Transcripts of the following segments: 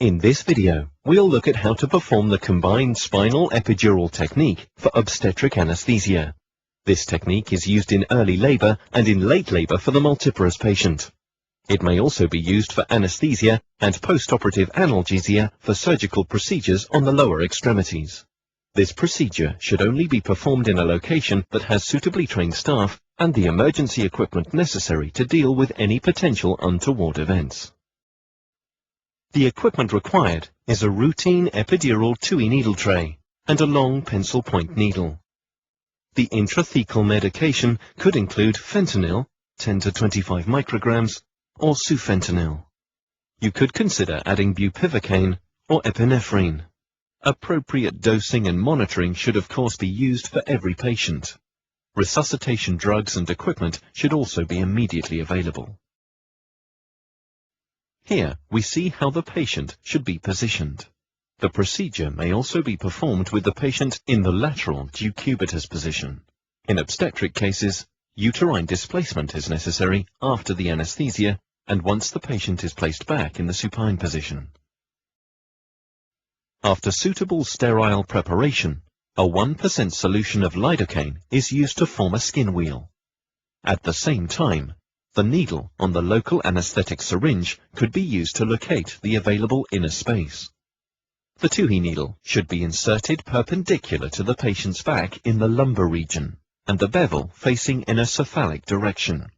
In this video, we'll look at how to perform the combined spinal epidural technique for obstetric anesthesia. This technique is used in early labor and in late labor for the multiparous patient. It may also be used for anesthesia and postoperative analgesia for surgical procedures on the lower extremities. This procedure should only be performed in a location that has suitably trained staff and the emergency equipment necessary to deal with any potential untoward events. The equipment required is a routine epidural 2E needle tray and a long pencil point needle. The intrathecal medication could include fentanyl, 10 to 25 micrograms, or sufentanil. You could consider adding bupivacaine or epinephrine. Appropriate dosing and monitoring should of course be used for every patient. Resuscitation drugs and equipment should also be immediately available. Here we see how the patient should be positioned. The procedure may also be performed with the patient in the lateral decubitus position. In obstetric cases, uterine displacement is necessary after the anesthesia and once the patient is placed back in the supine position. After suitable sterile preparation, a 1% solution of lidocaine is used to form a skin wheel. At the same time, the needle on the local anesthetic syringe could be used to locate the available inner space. The 2E needle should be inserted perpendicular to the patient's back in the lumbar region, and the bevel facing in a cephalic direction.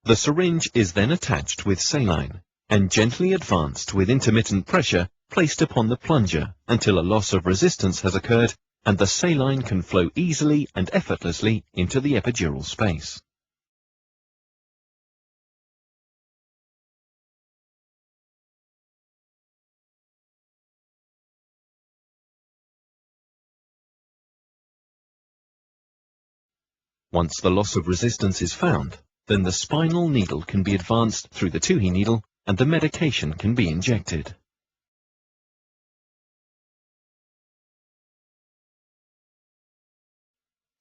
The syringe is then attached with saline, and gently advanced with intermittent pressure placed upon the plunger until a loss of resistance has occurred and the saline can flow easily and effortlessly into the epidural space. Once the loss of resistance is found, then the spinal needle can be advanced through the 2E needle and the medication can be injected.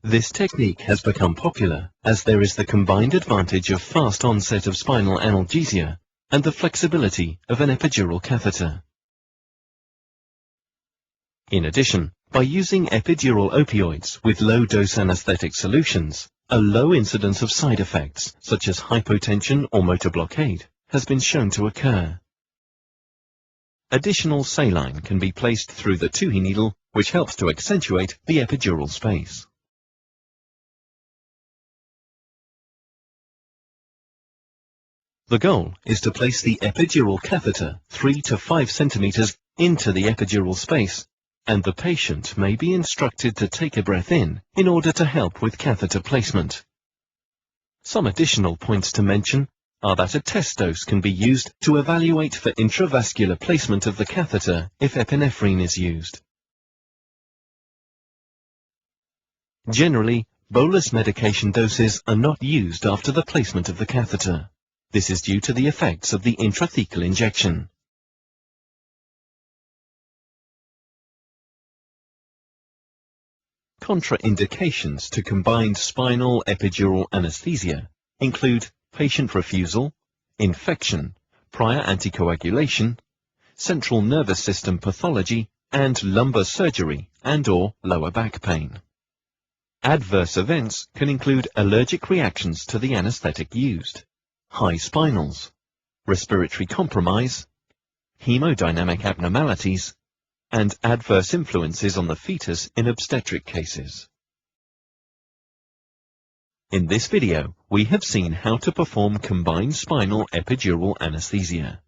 This technique has become popular as there is the combined advantage of fast onset of spinal analgesia and the flexibility of an epidural catheter. In addition, by using epidural opioids with low-dose anesthetic solutions, a low incidence of side effects such as hypotension or motor blockade has been shown to occur. Additional saline can be placed through the 2E needle, which helps to accentuate the epidural space. The goal is to place the epidural catheter 3 to 5 centimeters into the epidural space, and the patient may be instructed to take a breath in order to help with catheter placement. Some additional points to mention are that a test dose can be used to evaluate for intravascular placement of the catheter if epinephrine is used. Generally, bolus medication doses are not used after the placement of the catheter. This is due to the effects of the intrathecal injection. Contraindications to combined spinal epidural anesthesia include patient refusal, infection, prior anticoagulation, central nervous system pathology, and lumbar surgery and/or lower back pain. Adverse events can include allergic reactions to the anesthetic used, high spinals, respiratory compromise, hemodynamic abnormalities, and adverse influences on the fetus in obstetric cases. In this video, we have seen how to perform combined spinal epidural anesthesia.